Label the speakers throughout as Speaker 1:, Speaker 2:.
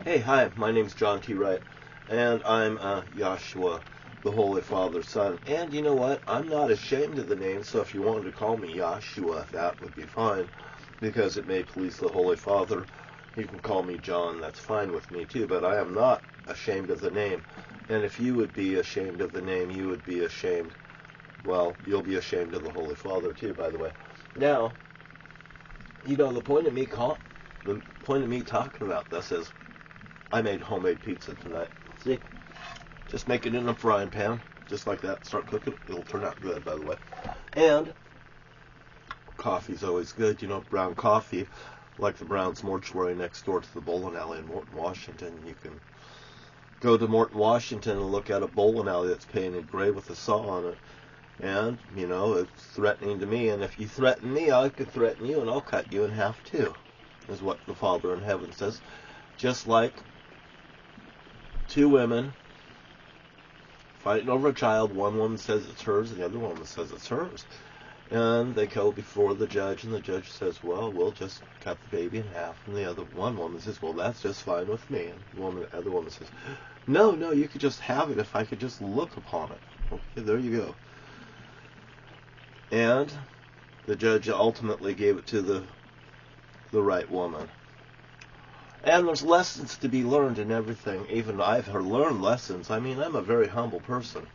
Speaker 1: Hey, hi, my name's John T. Wright, and I'm Yahshua, the Holy Father's son. And you know what? I'm not ashamed of the name, so if you wanted to call me Yahshua, that would be fine, because it may please the Holy Father. You can call me John, that's fine with me too, but I am not ashamed of the name. And if you would be ashamed of the name, you would be ashamed, well, you'll be ashamed of the Holy Father too, by the way. Now, you know, the point of me talking about this is I made homemade pizza tonight. See? Just make it in a frying pan. Just like that. Start cooking. It'll turn out good, by the way. And coffee's always good. You know, brown coffee, like the Browns Mortuary next door to the bowling alley in Morton, Washington. You can go to Morton, Washington and look at a bowling alley that's painted gray with a saw on it. And, you know, it's threatening to me. And if you threaten me, I could threaten you and I'll cut you in half too, is what the Father in heaven says. Just like two women fighting over a child. One woman says it's hers, and the other woman says it's hers. And they go before the judge, and the judge says, well, we'll just cut the baby in half. And the other one woman says, well, that's just fine with me. And the other woman says, no, you could just have it if I could just look upon it. Okay, there you go. And the judge ultimately gave it to the right woman. And there's lessons to be learned in everything. Even I've learned lessons. I mean, I'm a very humble person.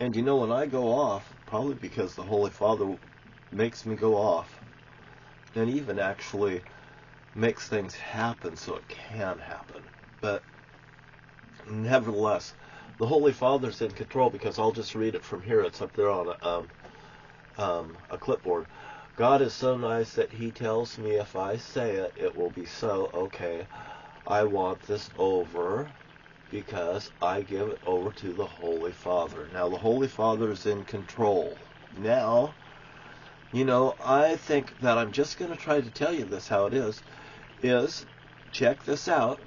Speaker 1: And you know, when I go off, probably because the Holy Father makes me go off, and even actually makes things happen so it can happen. But nevertheless, the Holy Father's in control, because I'll just read it from here. It's up there on a clipboard. God is so nice that he tells me if I say it, it will be so. Okay, I want this over because I give it over to the Holy Father. Now, the Holy Father is in control. Now, you know, I think that I'm just going to try to tell you this how it is check this out.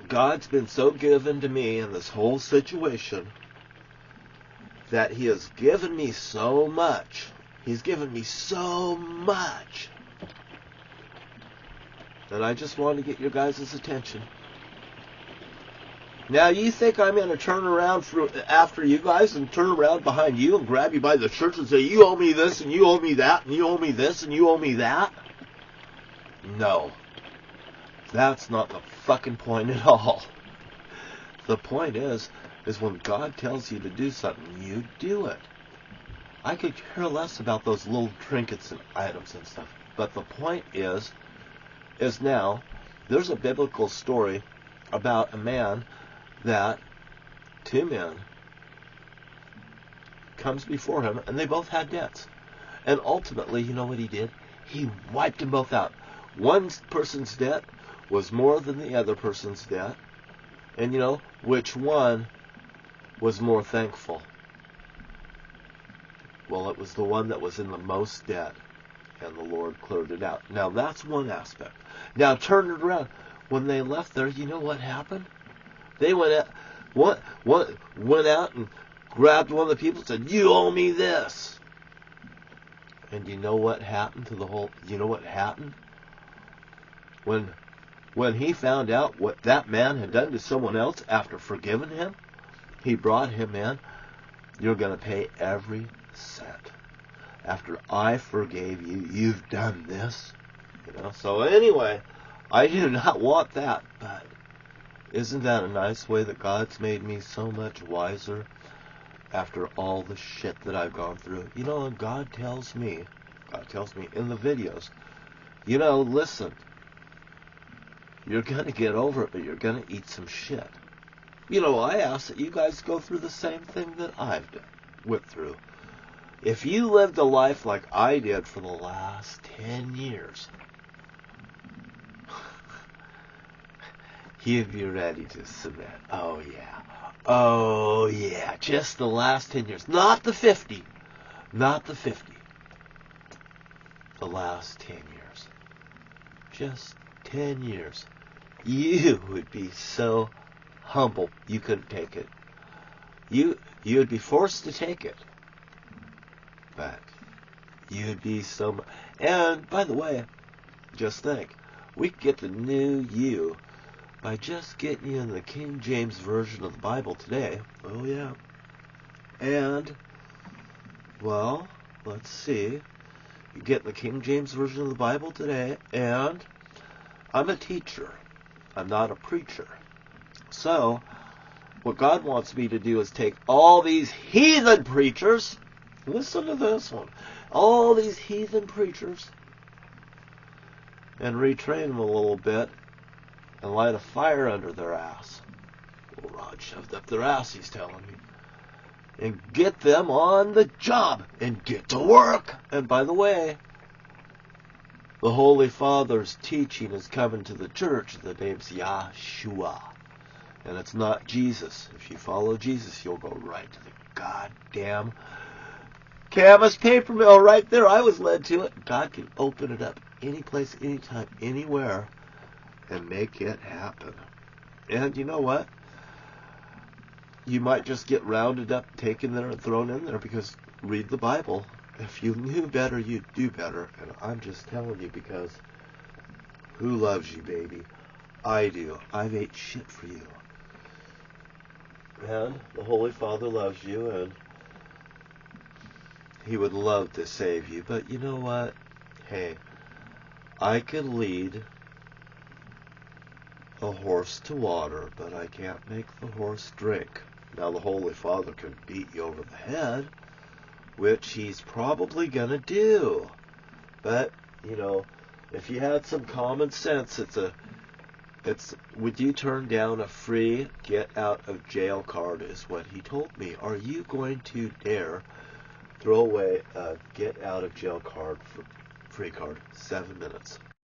Speaker 1: God's been so given to me in this whole situation that he has given me so much. He's given me so much that I just want to get your guys' attention. Now, you think I'm going to turn around after you guys and turn around behind you and grab you by the shirt and say, you owe me this and you owe me that and you owe me this and you owe me that? No. That's not the fucking point at all. The point is when God tells you to do something, you do it. I could care less about those little trinkets and items and stuff. But the point is now, there's a biblical story about a man that two men comes before him, and they both had debts. And ultimately, you know what he did? He wiped them both out. One person's debt was more than the other person's debt. And you know, which one was more thankful? Well, it was the one that was in the most debt, and the Lord cleared it out. Now, that's one aspect. Now, turn it around. When they left there, you know what happened? They went out and grabbed one of the people and said, you owe me this. And you know what happened to the whole... You know what happened? When he found out what that man had done to someone else after forgiving him, he brought him in. You're going to pay every cent. After I forgave you, you've done this. You know. So anyway, I do not want that. But isn't that a nice way that God's made me so much wiser after all the shit that I've gone through? You know, and God tells me in the videos, you know, listen, you're going to get over it, but you're going to eat some shit. You know, I ask that you guys go through the same thing that I've went through. If you lived a life like I did for the last 10 years, you'd be ready to submit. Oh, yeah. Oh, yeah. Just the last 10 years. Not the 50. Not the 50. The last 10 years. Just 10 years. You would be so humble you couldn't take it. You would be forced to take it. But you'd be so... And, by the way, just think, we could get the new you by just getting you in the King James Version of the Bible today. Oh, yeah. And, well, let's see. You get in the King James Version of the Bible today, and I'm a teacher. I'm not a preacher. So, what God wants me to do is take all these heathen preachers, listen to this one, all these heathen preachers, and retrain them a little bit and light a fire under their ass. Well, Rod shoved up their ass, he's telling me. And get them on the job and get to work. And by the way, the Holy Father's teaching is coming to the church. The name's Yahshua. And it's not Jesus. If you follow Jesus, you'll go right to the goddamn Camas paper mill right there. I was led to it. God can open it up any place, anytime, anywhere, and make it happen. And you know what? You might just get rounded up, taken there, and thrown in there because read the Bible. If you knew better, you'd do better. And I'm just telling you because who loves you, baby? I do. I've ate shit for you. And the Holy Father loves you, and He would love to save you. But you know what? Hey, I could lead a horse to water, but I can't make the horse drink. Now, the Holy Father can beat you over the head, which He's probably going to do. But, you know, if you had some common sense, would you turn down a free get out of jail card is what He told me. Are you going to dare throw away a get out of jail card for free card? 7 minutes.